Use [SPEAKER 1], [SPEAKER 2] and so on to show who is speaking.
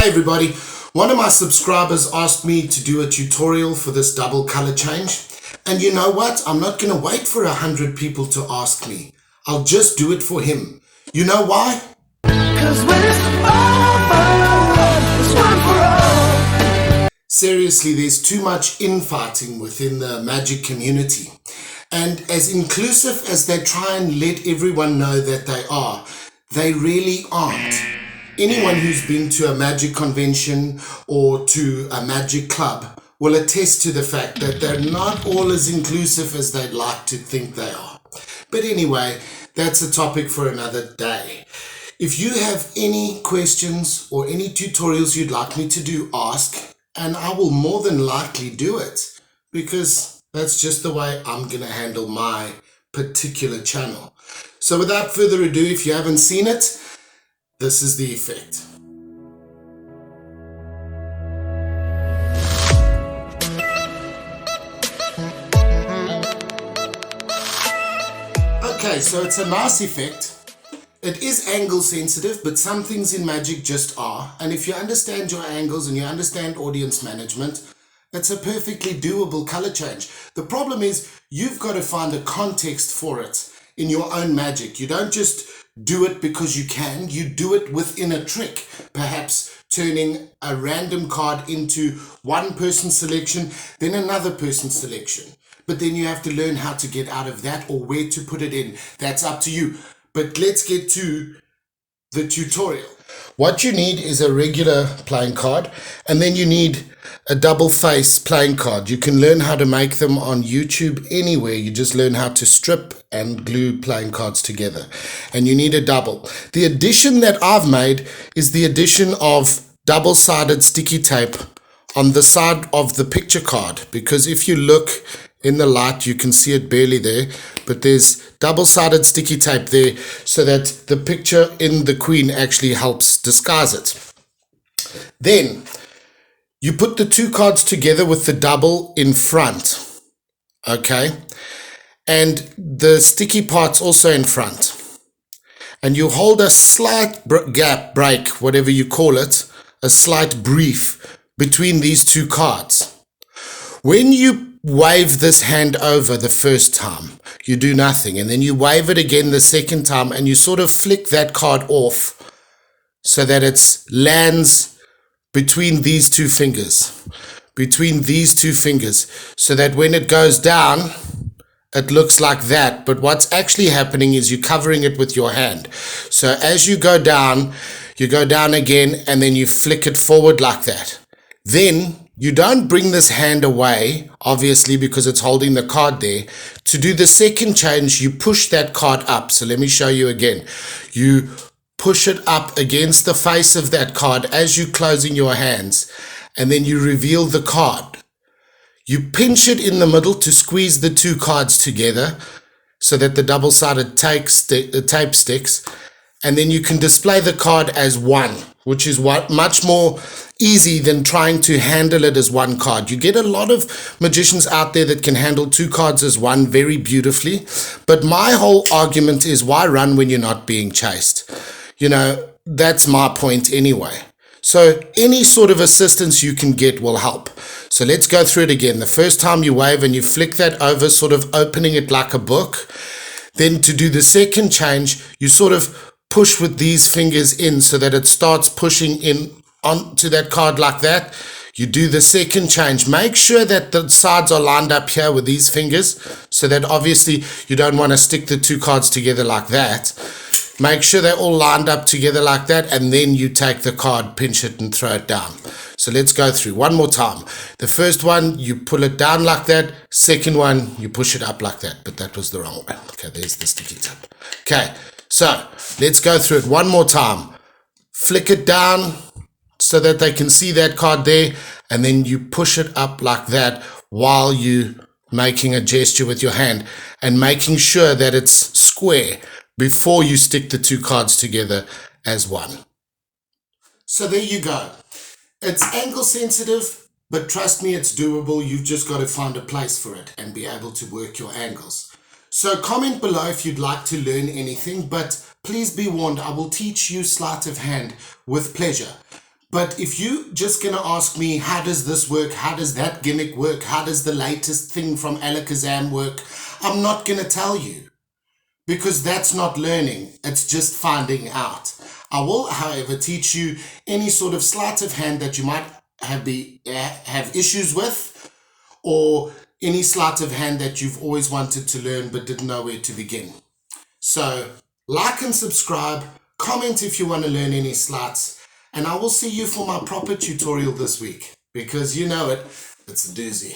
[SPEAKER 1] Hey everybody, one of my subscribers asked me to do a tutorial for this double color change. And you know what? I'm not going to wait for 100 people to ask me. I'll just do it for him. You know why? 'Cause when it's over, it's one for all. Seriously, there's too much infighting within the magic community. And as inclusive as they try and let everyone know that they really aren't. Anyone who's been to a magic convention or to a magic club will attest to the fact that they're not all as inclusive as they'd like to think they are. But anyway, that's a topic for another day. If you have any questions or any tutorials you'd like me to do, ask, and I will more than likely do it, because that's just the way I'm going to handle my particular channel. So without further ado, if you haven't seen it, this is the effect. Okay, so it's a nice effect. It is angle sensitive, but some things in magic just are. And if you understand your angles and you understand audience management, it's a perfectly doable color change. The problem is you've got to find a context for it in your own magic. You don't just do it because you can, you do it within a trick, perhaps turning a random card into one person's selection, then another person's selection. But then you have to learn how to get out of that or where to put it in. That's up to you. But let's get to the tutorial. What you need is a regular playing card, and then you need a double face playing card. You can learn how to make them on YouTube anywhere. You just learn how to strip and glue playing cards together. And you need a double. The addition that I've made is the addition of double-sided sticky tape on the side of the picture card, because if you look in the light, you can see it barely there, but there's double-sided sticky tape there so that the picture in the queen actually helps disguise it. Then you put the two cards together with the double in front, okay? And the sticky part's also in front. And you hold a slight gap, break, whatever you call it, a slight brief between these two cards. When you wave this hand over the first time, you do nothing, and then you wave it again the second time, and you sort of flick that card off so that it lands between these two fingers, so that when it goes down, it looks like that. But what's actually happening is you're covering it with your hand. So as you go down again, and then you flick it forward like that. Then you don't bring this hand away, obviously, because it's holding the card there. To do the second change, you push that card up. So let me show you again. You push it up against the face of that card as you're closing your hands, and then you reveal the card. You pinch it in the middle to squeeze the two cards together so that the double-sided tape sticks, and then you can display the card as one, which is much more easy than trying to handle it as one card. You get a lot of magicians out there that can handle two cards as one very beautifully, but my whole argument is, why run when you're not being chased? You know, that's my point anyway. So any sort of assistance you can get will help. So let's go through it again. The first time you wave and you flick that over, sort of opening it like a book. Then to do the second change, you sort of push with these fingers in so that it starts pushing in onto that card like that. You do the second change. Make sure that the sides are lined up here with these fingers, so that obviously you don't want to stick the two cards together like that. Make sure they're all lined up together like that, and then you take the card, pinch it, and throw it down. So let's go through one more time. The first one, you pull it down like that. Second one, you push it up like that, but that was the wrong one. Okay, there's the sticky tape. Okay, so let's go through it one more time. Flick it down so that they can see that card there, and then you push it up like that while you making a gesture with your hand and making sure that it's square before you stick the two cards together as one. So there you go. It's angle sensitive, but trust me, it's doable. You've just got to find a place for it and be able to work your angles. So comment below if you'd like to learn anything, but please be warned, I will teach you sleight of hand with pleasure. But if you just gonna ask me, how does this work? How does that gimmick work? How does the latest thing from Alakazam work? I'm not gonna tell you, because that's not learning. It's just finding out. I will, however, teach you any sort of sleight of hand that you might have issues with, or any sleight of hand that you've always wanted to learn but didn't know where to begin. So like and subscribe, comment if you want to learn any sleights, and I will see you for my proper tutorial this week, because you know it, it's a doozy.